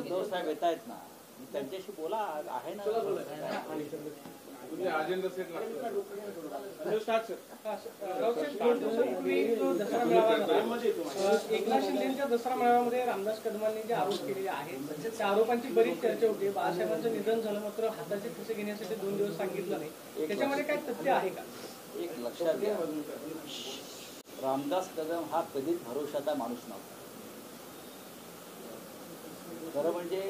उद्धव साहेब येत आहेत ना, त्यांच्याशी बोला, आहे ना. एकनाथ शिंदेच्या दसरा मेळाव्यामध्ये रामदास कदमांनी जे आरोप केलेले आहेत त्या आरोपांची बरीच चर्चा होती. बाळासाहेबांचं निधन झालं मात्र हाताचे ठसे घेण्यासाठी 2 दिवस सांगितलं नाही, त्याच्यामध्ये काय तथ्य आहे का? एक लक्षात घ्या, रामदास कदम हा कधीच भरोशाचा माणूस नव्हता. खरं म्हणजे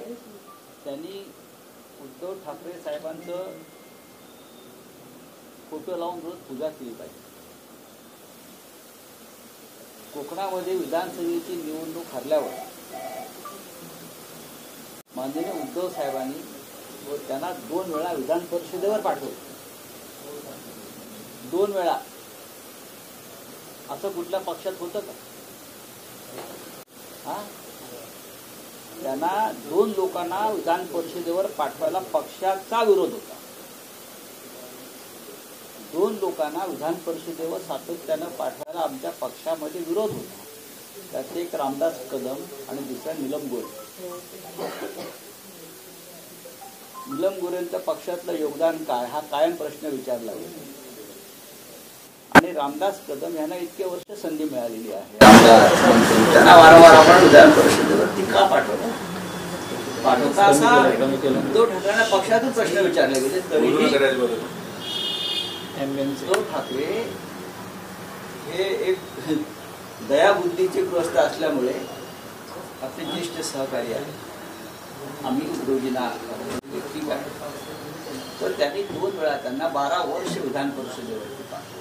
त्यांनी उद्धव ठाकरे साहेबांचं फोटो लावून रोज पूजा केली पाहिजे. कोकणामध्ये विधानसभेची निवडणूक हरल्यावर माननीय उद्धव साहेबांनी व त्यांना 2 वेळा विधान परिषदेवर पाठवलं. 2 वेळा. असं कुठल्या पक्षात होतं का? हा, त्यांना 2 लोकांना विधान परिषदेवर पाठवायला पक्षाचा विरोध होता. 2 लोकांना विधान परिषदेवर सातत्यानं पाठवायला आमच्या पक्षामध्ये विरोध होता. त्यात एक रामदास कदम आणि दुसरा नीलम गोरे. नीलम गोरेंच्या पक्षातलं योगदान काय हा कायम प्रश्न विचारला गेला. आणि रामदास कदम यांना इतके वर्ष संधी मिळालेली आहे, त्यांना वारंवार आपण विधान परिषदेवरती का पाठवलं पाठवता असा उद्धव ठाकरेंना पक्षातून प्रश्न विचारले गेले. तरीही उद्धव ठाकरे हे एक दयाबुद्धीचे ग्रस्त असल्यामुळे आपले ज्येष्ठ सहकारी आहे, आम्ही उद्योजींना ठीक आहे, तर त्यांनी 2 वेळा त्यांना 12 वर्ष विधान परिषदेवरती पाठवलं.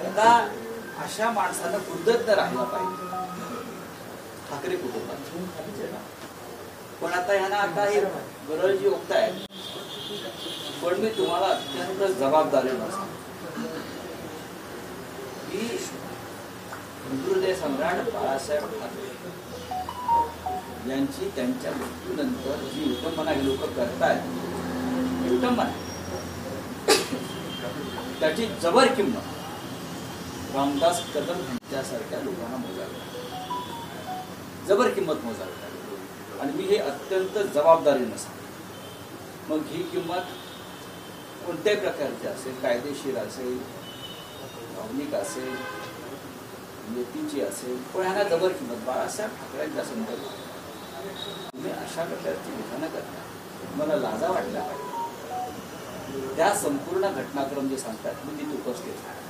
आता अशा माणसाला कृतज्ञ राहायला पाहिजे ठाकरे कुटुंबात. पण आता ह्यांना आता ही गरज जी ओळखताय, पण मी तुम्हाला अत्यंत जबाबदारीनं सांगतो की हिंदुहृदय सम्राट बाळासाहेब ठाकरे यांची त्यांच्या मृत्यूनंतर जी विटंबना ही लोक करतायत, विटंबना त्याची जबर किंमत रामदास कदम यांच्यासारख्या लोकांना मोजावी, जबर किंमत मोजावी. आणि मी हे अत्यंत जबाबदारीनं सांगतो. मग ही किंमत कोणत्याही प्रकारची असेल, कायदेशीर असेल, भावनिक असेल, नेतीची असेल, पण ह्यांना जबर किंमत. बाळासाहेब ठाकरेंच्या संदर्भात तुम्ही अशा प्रकारची लिखाणं करता, मला लाजा वाटल्या पाहिजे. त्या संपूर्ण घटनाक्रम जे सांगतात मी तिथे उपस्थित आहे.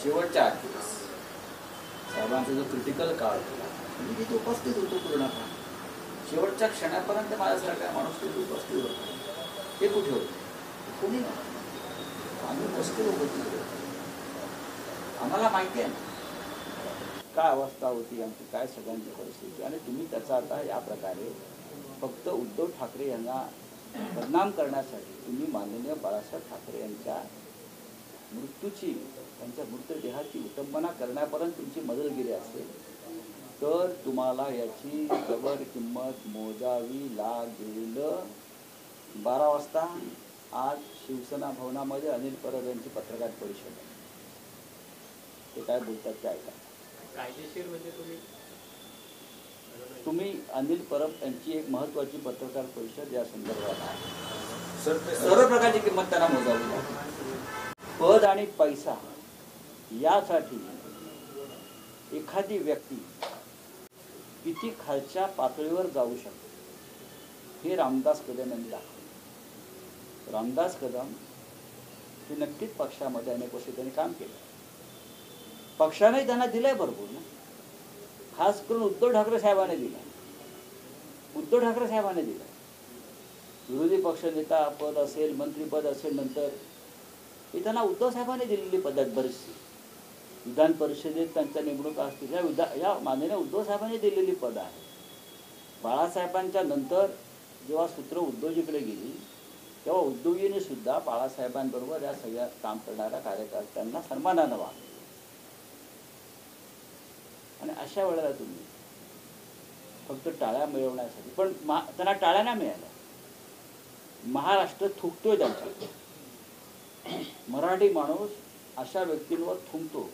शेवटच्या 8 दिवस साहेबांचा जो क्रिटिकल काळ होता मी तिथे उपस्थित होतो पूर्णपणे. शेवटच्या क्षणापर्यंत माझ्यासारखा माणूस तिथे उपस्थित होता. ते कुठे होते? कोणी नव्हतं. आम्ही उपस्थित होतो तिथे. आम्हाला माहिती आहे ना काय अवस्था होती आमची, काय सगळ्यांची परिस्थिती. आणि तुम्ही त्याचा आता या प्रकारे फक्त उद्धव ठाकरे यांना बदनाम करण्यासाठी तुम्ही माननीय बाळासाहेब ठाकरे यांच्या मृत्यूची, त्यांच्या मृतदेहाची विटंबना करण्यापर्यंत तुमची मदतगिरी असेल तर तुम्हाला याची जबर किंमत मोजावी लागेल. 12 वाजता आज शिवसेना भवनामध्ये अनिल परब यांची पत्रकार परिषद आहे. ते काय बोलतात ते ऐका. कायदेशीर म्हणजे तुम्ही अनिल परब यांची एक महत्वाची पत्रकार परिषद या संदर्भात आहे. सर्व प्रकारची किंमत त्यांना मोजावी लागेल. पद आणि पैसा यासाठी एखादी व्यक्ती किती खालच्या पातळीवर जाऊ शकते हे रामदास कदम यांनी दाखवलं. रामदास कदम हे नक्कीच पक्षामध्ये अनेक वर्षी त्यांनी काम केलं. पक्षाने त्यांना दिलंय भरपूर ना, खास करून उद्धव ठाकरे साहेबांनी दिला. उद्धव ठाकरे साहेबांनी दिला. विरोधी पक्षनेता पद असेल, मंत्रीपद असेल, नंतर हे त्यांना उद्धव साहेबांनी दिलेली पद्धत बरीचशी. विधान परिषदेत त्यांच्या नेमणुका असतील या माननीय उद्धव साहेबांनी दिलेली पद आहे. बाळासाहेबांच्या नंतर जेव्हा सूत्र उद्धवजीकडे गेली तेव्हा उद्धवजीने सुद्धा बाळासाहेबांबरोबर या सगळ्या काम करणाऱ्या कार्यकर्त्यांना सन्मानानं वागले. आणि अशा वेळेला तुम्ही फक्त टाळ्या मिळवण्यासाठी, पण त्यांना टाळ्या नाही मिळाल्या. महाराष्ट्र थुकतोय त्यांच्या. मराठी माणूस अशा व्यक्तींवर थुंकतो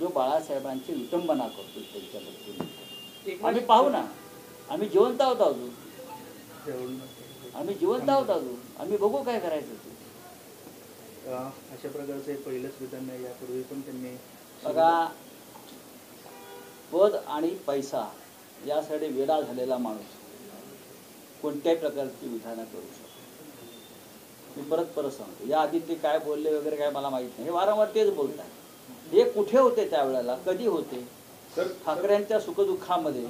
जो बाळासाहेबांची विटंबना करतो त्यांच्या मृत्यूनंतर. आम्ही पाहू ना आम्ही जिवंत आहोत अजून, आम्ही जिवंत आहोत अजून, आम्ही बघू काय करायचं ते. अशा प्रकारचं हे पहिलंच विधान नाही, यापूर्वी पण त्यांनी बघा, पद आणि पैसा यासाठी वेडा झालेला माणूस कोणत्याही प्रकारची विधानं करू शकतो. मी परत सांगतो, या आधी ते काय बोलले वगैरे काय मला माहित नाही, हे वारंवार तेच बोलतात. हे कुठे होते त्यावेळेला, कधी होते? ठाकरेंच्या सुखदुःखामध्ये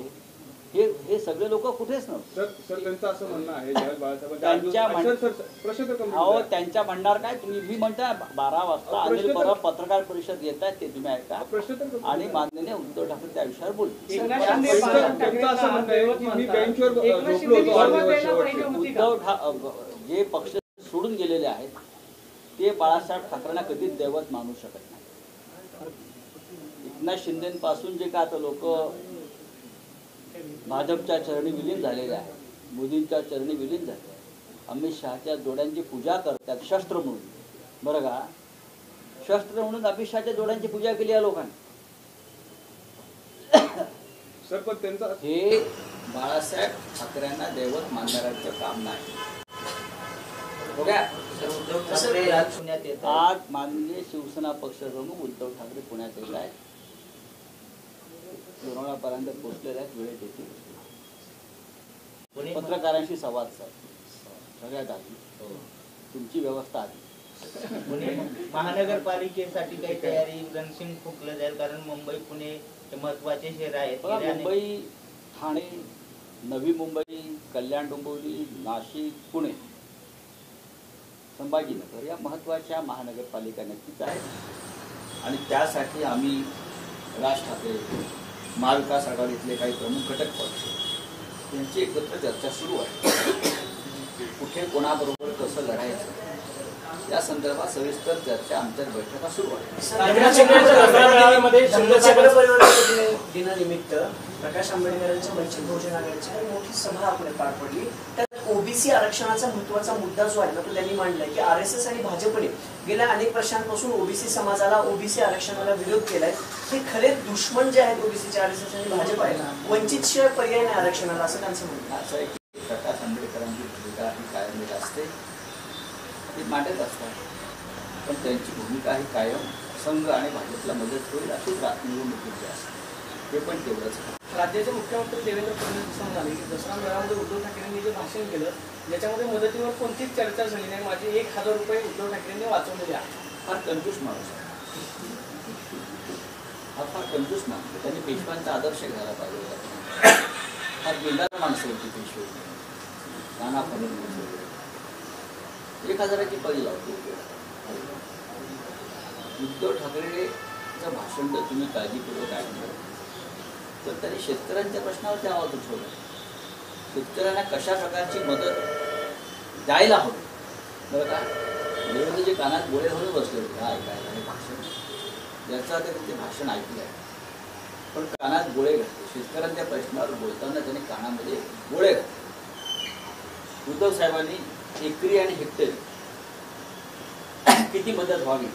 हे सगळे लोक कुठेच नव्हते. सर त्यांचं असं म्हणणं आहे त्यांच्या म्हणणार काय, तुम्ही मी म्हणता 12 वाजता अनिल परब पत्रकार परिषद घेत आहेत, ते तुम्ही ऐका. आणि माननीय उद्धव ठाकरे त्या विषयावर बोलले. जे पक्ष सोडून गेलेले आहेत ते बाळासाहेब ठाकरेंना कधीच दैवत मानू शकत नाही. एकनाथ शिंदेपासून जे काय आता लोक भाजपच्या चरणी विलीन झालेले आहेत, मोदींच्या चरणी विलीन झाले, अमित शहाच्या जोड्यांची पूजा करतात शस्त्र म्हणून. बरं का, शस्त्र म्हणून अमित शहाच्या जोड्यांची पूजा केली या लोकांनी. हे बाळासाहेब ठाकरेंना दैवत मानणाऱ्यांचं काम नाही. आज माननीय शिवसेना पक्ष प्रमुख उद्धव ठाकरे पुण्यात येत आहेत, लोणावळ्यापर्यंत पोहोचलेले आहेत, वेळेत येतील. पत्रकारांशी संवाद सगळ्यात आधी तुमची व्यवस्था आली. पुणे महानगरपालिकेसाठी काही तयारी रणशिंग फुकलं जाईल, कारण मुंबई पुणे हे महत्वाचे शहर आहेत. मुंबई, ठाणे, नवी मुंबई, कल्याण डोंबिवली, नाशिक, पुणे, संभाजीनगर या महत्वाच्या महानगरपालिका नक्कीच आहेत. आणि त्यासाठी आम्ही राज ठाकरे, महाविकास आघाडीतले काही प्रमुख घटक पक्ष त्यांची एकत्र चर्चा सुरू आहे. कुठे कोणाबरोबर कसं लढायचं या संदर्भात सविस्तर चर्चा आमच्या बैठका सुरू आहे. दिनानिमित्त प्रकाश आंबेडकरांच्या वंचित बहुजन आघाडीची मोठी सभा पुढे पार पडली. त्यात ओबीसी आरक्षणाचा महत्वाचा मुद्दा जो आहे ना तो त्यांनी मांडलाय की आरएसएस आणि भाजपने गेल्या अनेक वर्षांपासून ओबीसी समाजाला, ओबीसी आरक्षणाला विरोध केलाय. हे खरे दुश्मन जे आहेत ओबीसीचे आरएसएस आणि भाजप आहे, वंचित शिवाय पर्याय नाही आरक्षणाला, असं त्यांचं म्हणणं असं आहे की प्रकाश आंबेडकरांची भूमिका ही कायम असते, ती मांडत असतात, पण त्यांची भूमिका ही कायम संघ आणि भाजपला मदत होईल अशीच निवडणुकीची असते. हे पण तेवढंच. राज्याचे मुख्यमंत्री देवेंद्र फडणवीस म्हणाले की दसरा मेळाव्यामध्ये उद्धव ठाकरेंनी जे भाषण केलं ज्याच्यामध्ये मदतीवर कोणतीच चर्चा झाली नाही, माझे 1000 रुपये उद्धव ठाकरेंनी वाचवलेले आहेत. फार कंजूस माणूस आहे हा, फार कंजूस माणूस. त्यांनी पेशव्यांचा आदर्श घ्यायला पाहिजे. फार बिल्डार माणसं होती पेशवे, नाना फडणवीस वगैरे. 1000ची पळी लावतो. उद्धव ठाकरेचं भाषण जर तुम्ही काळजीपूर्वक ऐकलं तर त्यांनी शेतकऱ्यांच्या प्रश्नावर आवाज उठवला. शेतकऱ्यांना कशा प्रकारची मदत द्यायला हवी. बरं का, देवेंद्र जे कानात गोळे घालून बसले होते ऐकायला हे भाषण, ज्याचा ते भाषण ऐकलं आहे, पण कानात गोळे घातले. शेतकऱ्यांच्या प्रश्नावर बोलताना त्यांनी कानामध्ये गोळे घातले. उद्धव साहेबांनी एकरी आणि हेक्टरी किती मदत व्हावी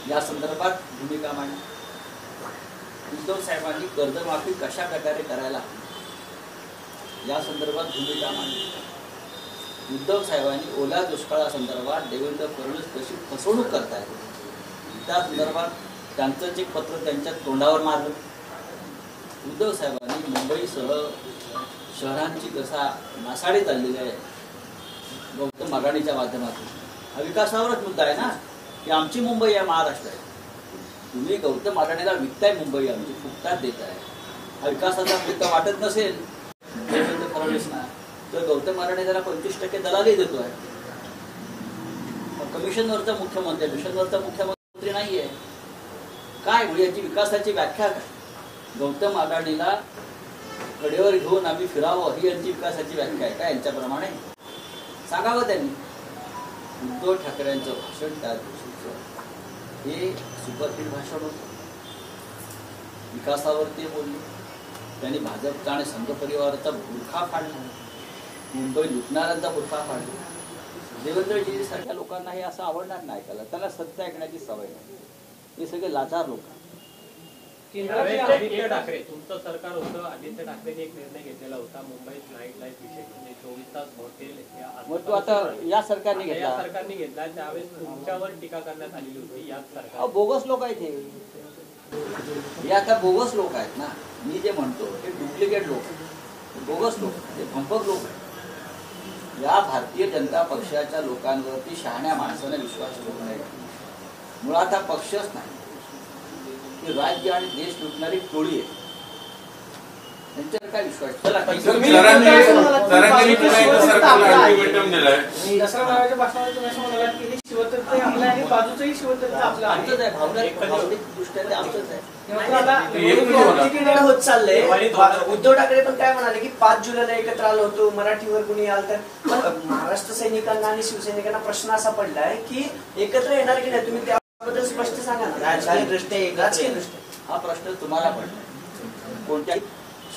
या संदर्भात भूमिका मांडली. उद्धव साहेबांनी कर्जमाफी कशा प्रकारे करायला हवी या संदर्भात भूमिका मांडली. उद्धव साहेबांनी ओल्या दुष्काळासंदर्भात देवेंद्र फडणवीस कशी फसवणूक करतायत त्या संदर्भात त्यांचं जे पत्र त्यांच्या तोंडावर मारलं. उद्धव साहेबांनी मुंबईसह शहरांची कसा नासाडी चाललेली आहे गौतम अडाणीच्या माध्यमातून, हा विकासावरच मुद्दा आहे ना की आमची मुंबई आहे, महाराष्ट्र आहे. तुम्ही गौतम अडाणीला विकताय मुंबई, आमची फुकटात देत आहे. हा विकासाचा मुद्दा वाटत नसेल देवेंद्र फडणवीसना तर गौतम अडाणी त्याला 25% दलाली देतो आहे. कमिशनवरचा मुख्यमंत्री, मिशनवरचा मुख्यमंत्री नाही आहे. काय म्हणजे याची विकासाची व्याख्या काय? गौतम अडाणीला कडेवर घेऊन आम्ही फिरावं ही यांची विकासाची व्याख्या आहे का? यांच्याप्रमाणे सांगावं त्यांनी. उद्धव ठाकरेंचं भाषण त्या दिवशीचं हे सुपरहिट भाषण होतं. विकासावर ते बोलले. त्यांनी भाजपचा आणि संघ परिवाराचा बुरखा फाडला, मुंबई लुटणाऱ्यांचा बुरखा फाडला. देवेंद्रजी सारख्या लोकांना हे असं आवडणार नाही ऐकायला. त्यांना सत्य ऐकण्याची सवय नाही. हे सगळे लाचार लोक. केंद्राचे आदित्य ठाकरे तुमचं सरकार होतं, आदित्य ठाकरेने एक निर्णय घेतलेला होता मुंबईत नाईट लाईफ विषय म्हणजे 24 तास हॉटेल मग तो आता या सरकारने या घेतला. सरकारने घेतला. त्यावेळेस तुमच्यावर टीका करण्यात आलेली होती याच सरकार. बोगस लोक आहेत हे आता बोगस लोक आहेत ना. मी जे म्हणतो ते डुप्लिकेट लोक आहेत, बोगस लोक ते भंपक लोक आहेत. या भारतीय जनता पक्षाच्या लोकांवरती शहाण्या माणसाने विश्वास ठेवू नये. मुळात हा पक्षच नाही, ही राज्य आणि देश लुटणारी टोळी आहे. त्यांच्यावर काय विश्वास? दसरा मेळाव्याच्या भाषणामध्ये तुम्ही असं म्हणालात की हे शिवतीर्थ आपलं आणि बाजूचंही शिवतीर्थ आपलं आहे. आमचंच आहे, भावनिक दृष्ट्या ते आमचंच आहे. मात्र आता पॉलिटिकल होत चाललंय. उद्धव ठाकरे पण काय म्हणाले की 5 जुलैला एकत्र आलो होतो, मराठीवर कुणी आल तर. पण महाराष्ट्र सैनिकांना आणि शिवसैनिकांना प्रश्न असा पडलाय की एकत्र येणार की नाही, तुम्ही त्याबद्दल स्पष्ट सांगा ना. राजकीय दृष्ट्या राजकीय हा प्रश्न तुम्हाला पडला, कोणत्या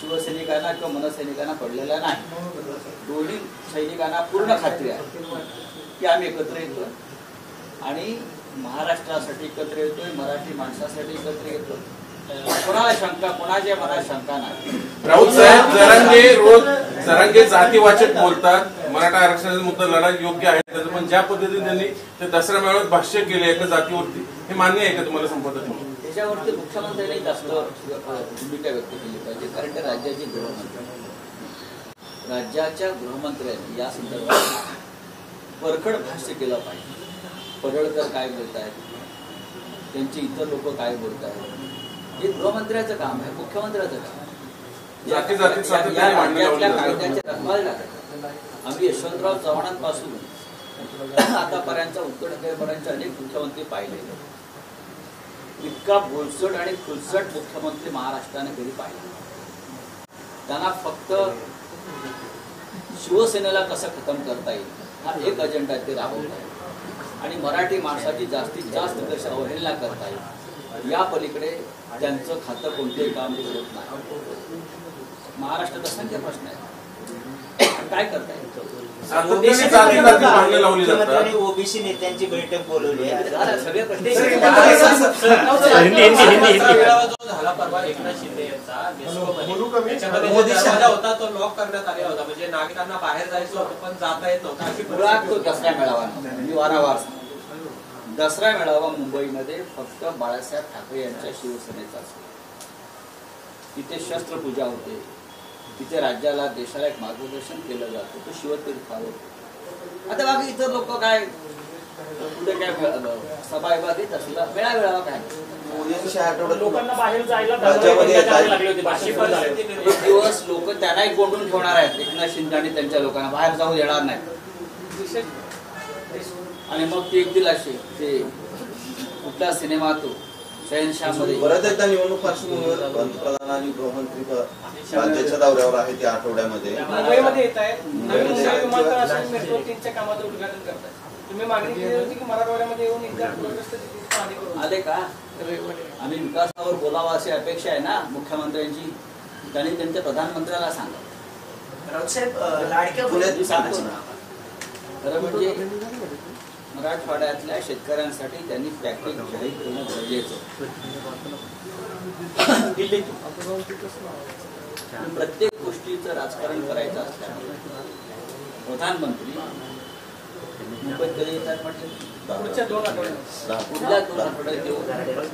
शिवसैनिकांना किंवा मनसैनिकांना पडलेला नाही. दोन्ही सैनिकांना पूर्ण खात्री आहे की आम्ही एकत्र येतोय आणि महाराष्ट्रासाठी एकत्र येतोय, मराठी माणसासाठी एकत्र येतोय. कोणाला शंका, कोणाच्या मनात शंका नाही. राऊत साहेब, जरांगे जातीवाचक बोलतात, मराठा आरक्षणाचा मुद्दा लढा योग्य आहे त्याचं, पण ज्या पद्धतीने त्यांनी ते दसरा मेळाव्यात भाष्य केले एका जातीवरती, हे मान्य आहे का तुम्हाला संपत? त्याच्यावरती मुख्यमंत्र्यांनी जास्त भूमिका व्यक्त केली पाहिजे, कारण ते राज्याचे गृहमंत्री, राज्याच्या गृहमंत्र्यांनी या संदर्भात परखड भाष्य केलं पाहिजे. पडळकर काय बोलत आहेत, त्यांची इतर लोक काय बोलत आहेत, हे गृहमंत्र्याचं काम आहे, मुख्यमंत्र्याचं काम. कायद्याचे रखवाल लागतात. आम्ही यशवंतराव चव्हाणांपासून आतापर्यंत उत्तर ठाकरेपर्यंत अनेक मुख्यमंत्री पाहिले. इतका बोलसट आणि खुलसट मुख्यमंत्री महाराष्ट्राने कधी पाहिला. त्यांना फक्त शिवसेनेला कसं खतम करता येईल हा एक अजेंडा ते राबवत आहे आणि मराठी माणसाची जास्तीत जास्त कशी अवहेलना करता येईल या पलीकडे त्यांचं खातं कोणतेही काम करत नाही. महाराष्ट्रात असंख्य प्रश्न आहेत, काय करता येईल? ओबीसी नेत्यांची बैठक बोलवली आहे. सगळे प्रश्न झाला परवा एकनाथ शिंदे यांचा होता तो लॉक करण्यात आलेला होता, म्हणजे नागरिकांना बाहेर जायचं होतं पण जाता येत नव्हतं. मुळात तो दसरा मेळावा, मी वारंवार दसरा मेळावा मुंबईमध्ये फक्त बाळासाहेब ठाकरे यांच्या शिवसेनेचा असतो. तिथे शस्त्रपूजा होते, तिथे राज्याला देशाला एक मार्गदर्शन केलं जातं, तो शिवतीर्थावर. आता बाकी इतर लोक काय कुठे काय सभा घेत असला मेळावा काय लोकांना बाहेर जायला एक दिवस लोक त्यांनाही कोंडून ठेवणार आहेत. एकनाथ शिंदे आणि त्यांच्या लोकांना बाहेर जाऊ देणार नाही आणि मग ते येतील असे ते कुठला सिनेमा तो शहनशाहमध्ये. परत एकदा निवडणूक पार्श्वभूमीवर पंतप्रधान आणि गृहमंत्री राज्याच्या दौऱ्यावर आहे त्या आठवड्यामध्ये मुंबईमध्ये येत आहेत. नवीन मुंबई विमानतळ असेल, मेट्रो 3च्या कामाचं उद्घाटन करतात. तुम्ही मागणी केली होती की मराठवाड्यामध्ये येऊन एकदा पूरग्रस्त पाहणी करून आले का? आम्ही विकासावर बोलावा अशी अपेक्षा आहे ना मुख्यमंत्र्यांची. त्यांनी त्यांच्या प्रधानमंत्र्याला सांगा. राऊत साहेब, लाडक्या पुण्यात सांगतो ना, खरं म्हणजे मराठवाड्यातल्या शेतकऱ्यांसाठी त्यांनी पॅकेज जाहीर करणं गरजेचं. प्रत्येक गोष्टीचं राजकारण करायचं असल्यामुळे प्रधानमंत्री मुंबईत कधी येतात म्हटलं पुढच्या 2 आठवड्यात पुढल्या 2 आठवड्यात येऊन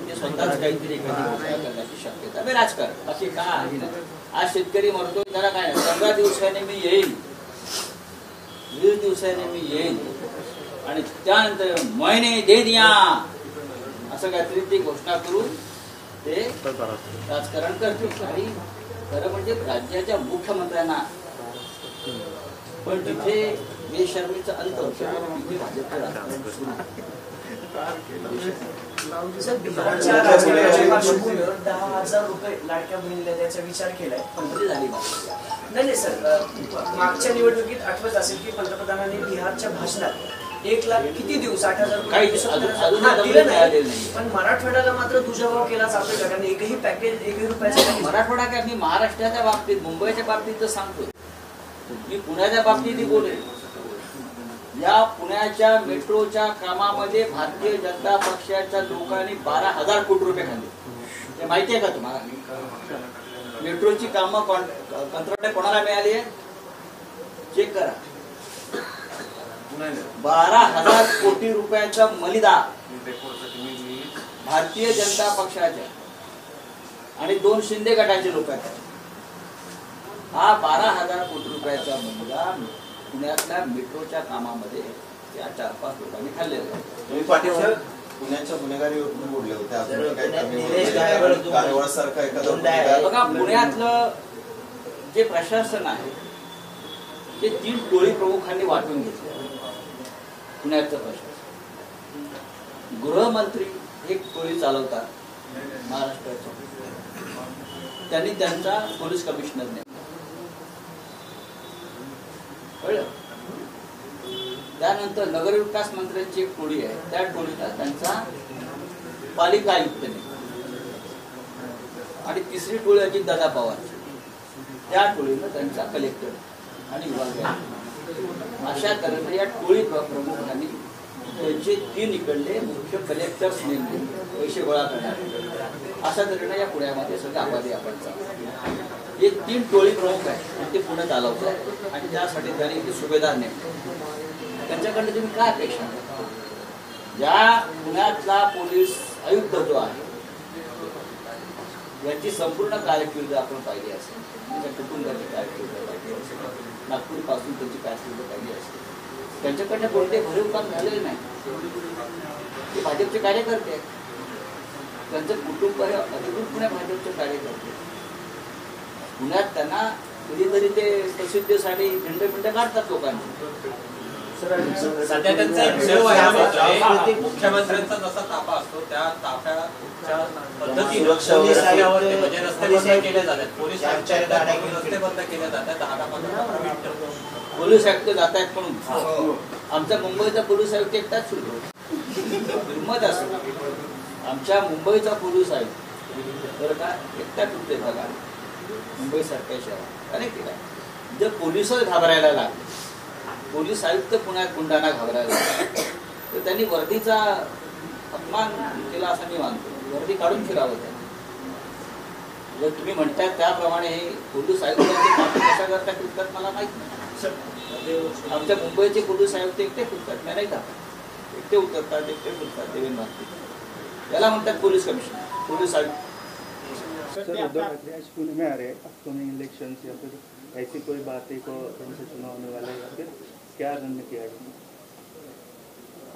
ते स्वतःच काहीतरी एखादी घोषणा करण्याची शक्यता. आम्ही राजकारण बाकी काय आहे ना. आज शेतकरी म्हणतो त्याला काय नाही, 15 दिवसाने मी येईल, 20 दिवसाने मी येईल आणि त्यानंतर महिने दे दिया असं काहीतरी ती घोषणा करून ते राजकारण करतील. आणि खरं म्हणजे राज्याच्या मुख्यमंत्र्यांना पण तिथे बेशर्मीचा अंत होतो, तिथे भाजपचं राजकारण सुरू होतं. बिहारच्या राजकारणाच्या पार्श्वभूमीवर 10,000 रुपये लाडक्या बहिणीला द्यायचा विचार केलाय. कंपनी झाली नाही सर, मागच्या निवडणुकीत आठवत असेल की पंतप्रधानांनी बिहारच्या भाषणात 1 लाख किती दिवस 8,000 रुपये दिलं नाही, पण मराठवाड्याला मात्र दुजाभाव केला जातोय का? कारण एकही पॅकेज 1 रुपयाचं मराठवाडा काय, मी महाराष्ट्राच्या बाबतीत मुंबईच्या बाबतीत तर सांगतो, मी पुण्याच्या बाबतीत बोलेल. या पुण्याच्या मेट्रोच्या कामामध्ये भारतीय जनता पक्षाच्या लोकांनी 12,000 कोटी रुपये खाल्ले. ते माहिती आहे का तुम्हाला? मेट्रोची कामं कंत्राट कोणाला मिळाली आहे? चेक करा. 12,000 कोटी रुपयाचा मलिदा भारतीय जनता पक्षाच्या आणि 2 शिंदे गटाचे लोक आहेत. हा 12,000 कोटी रुपयाचा मलिदा पुण्यातल्या मेट्रोच्या कामामध्ये या 4-5 लोकांनी खाल्लेला आहे. तुम्ही पाटील सर पुण्याच्या गुन्हेगारीवरून बोलले होते. अजून काही कारवाईसारखा एखादा बघा, पुण्यातलं जे प्रशासन आहे ते 3 टोळी प्रमुखांनी वाटून घेतले. पुण्याचं प्रशासन, गृहमंत्री एक टोळी चालवतात महाराष्ट्राच्या, त्यांनी त्यांचा पोलीस कमिशनर नेमला. कळलं? त्यानंतर नगरविकास मंत्र्यांची एक टोळी आहे, त्या टोळीला त्यांचा पालिका आयुक्त नेमला. आणि तिसरी टोळी अजितदादा पवारची, त्या टोळीनं त्यांचा कलेक्टर आणि विभागीय अशा तऱ्हेने या टोळी प्रमुखांनी त्यांचे 3 इकडले मुख्य कलेक्टर्स नेमले पैसे गोळा करणार. अशा तऱ्हेने या पुण्यामध्ये सगळं आबादी आपण चालू. हे 3 टोळी प्रमुख आहेत, ते पुणे चालवतात आणि त्यासाठी त्यांनी ते सुभेदार नेमले. त्यांच्याकडे तुम्ही काय अपेक्षा? ज्या पुण्यातला पोलीस आयुक्त जो आहे याची संपूर्ण कारकीर्द आपण पाहिली असेल, त्याच्या कुटुंबाची कारकीर्द पाहिली असेल, नागपूर पासून त्यांची कारकीर्द पाहिली असेल, त्यांच्याकडनं कोणते भरीव काम झालेले नाही. ते भाजपचे कार्यकर्ते आहेत, त्यांचं कुटुंब हे अधिकृतपणे भाजपचे कार्यकर्ते. पुण्यात त्यांना कधीतरी ते प्रसिद्धीसाठी झेंडे काढतात लोकांचे. सध्या त्यांचा एक आहे, मुख्यमंत्र्यांचा जसा ताफा असतो त्या ताफ्याच्या पद्धतीने म्हणजे रस्ते बंद केले जातात, पोलीस रस्ते बंद केले जातात 10-15 मिनिटं. पोलीस आयुक्त जात आहेत म्हणून आमच्या मुंबईचा पोलीस आयुक्त एकटाच सुरू हिंमत असतो. आमच्या मुंबईचा पोलीस आयुक्त बरं का एकटा तुटते बघा मुंबई सारख्या शहरात. अनेक ठिकाणी जर पोलिसच घाबरायला लागले, पोलीस आयुक्त पुण्यात गुंडांना घाबरायला लागले, तर त्यांनी वर्दीचा अपमान केला असं मी मानतो. वर्दी काढून फिरावं त्यांनी. जर तुम्ही म्हणताय त्याप्रमाणे हे पोलीस आयुक्तांचे काम कशा करता फिरतात मला माहित नाही. आमच्या मुंबईचे पोलीस आयुक्त एकटे फिरतात, नाही का? एकटे उतरतात, एकटे फिरतात. देवेंद्र भारती याला म्हणतात पोलीस कमिशनर, पोलीस आयुक्त. सर, उद्धव ठाकरे आज पुणे में आ रहे हैं, अपकमिंग इलेक्शंस या फिर ऐसी कोई बातें को उनसे चुनाव होने वाला है या फिर क्या रणनीति है?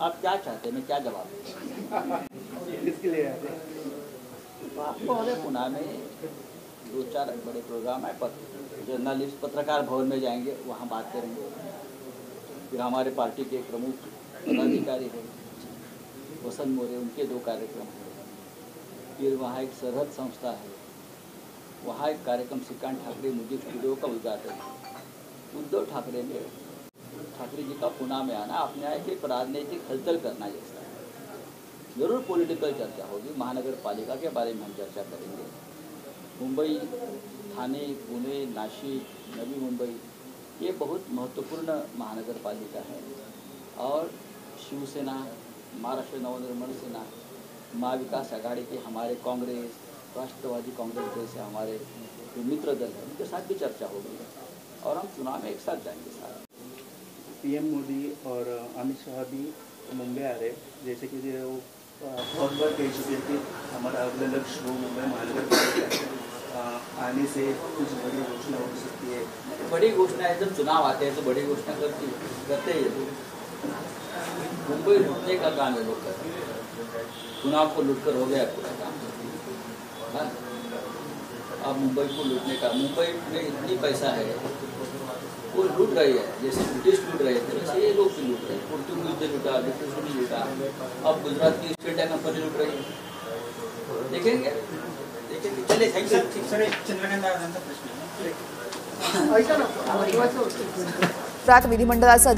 आप क्या चाहते हैं, मैं क्या जवाब दूं? किसके लिए आते हैं? आपको हमारे पुणे में 2-4 बड़े प्रोग्राम है. जर्नलिस्ट पत्रकार भवन में जाएंगे, वहाँ बात करेंगे. फिर हमारे पार्टी के प्रमुख पदाधिकारी हैं वसंत मोरे, उनके 2 कार्यक्रम हैं. फिर वहाँ एक सरहद संस्था है, वहाँ एक कार्यक्रम श्रीकांत ठाकरे म्यूजिक स्टूडियो का उद्घाटन. उद्धव ठाकरे ने ठाकरे जी का पुणे में आना अपने यहाँ एक राजनीतिक हलचल करना जैसा है. जरूर पॉलिटिकल चर्चा होगी, महानगर पालिका के बारे में हम चर्चा करेंगे. मुंबई, ठाणे, पुणे, नाशिक, नवी मुंबई ये बहुत महत्वपूर्ण महानगर पालिका है. और शिवसेना, महाराष्ट्र नवनिर्माण सेना, महाविकास आघाड़ी के हमारे कांग्रेस, राष्ट्रवादी कांग्रेस जैसे हमारे जो मित्र दल हैं उनके साथ भी चर्चा होगी और हम चुनाव में एक साथ जाएंगे. साथ पीएम मोदी और अमित शाह भी मुंबई आ रहे, जैसे कि वो बहुत बार कह चुके हैं कि हमारा अगला लक्ष्य वो मुंबई महानगर पालिका आने से कुछ बड़ी घोषणा हो सकती है. बड़ी घोषणा है, जब चुनाव आते हैं तो बड़ी घोषणा करते ही मुंबई लूटने का काम है लोग करते हैं. चुनाव को लूटकर हो गया पूरा काम. हाँ, अब मुंबई को लूटने का, मुंबई में इतनी पैसा है वो लूट रही है. जैसे ब्रिटिश लूट रहे थे वैसे ये लोग भी लूट रहे हैं. पोर्तुगीज ने लूटा, ब्रिटिश ने लूटा, अब गुजरात की ईस्ट इंडिया कंपनी लूट रही है. देखेंगे. चलिए, थैंक यू. विधिमंडळाचं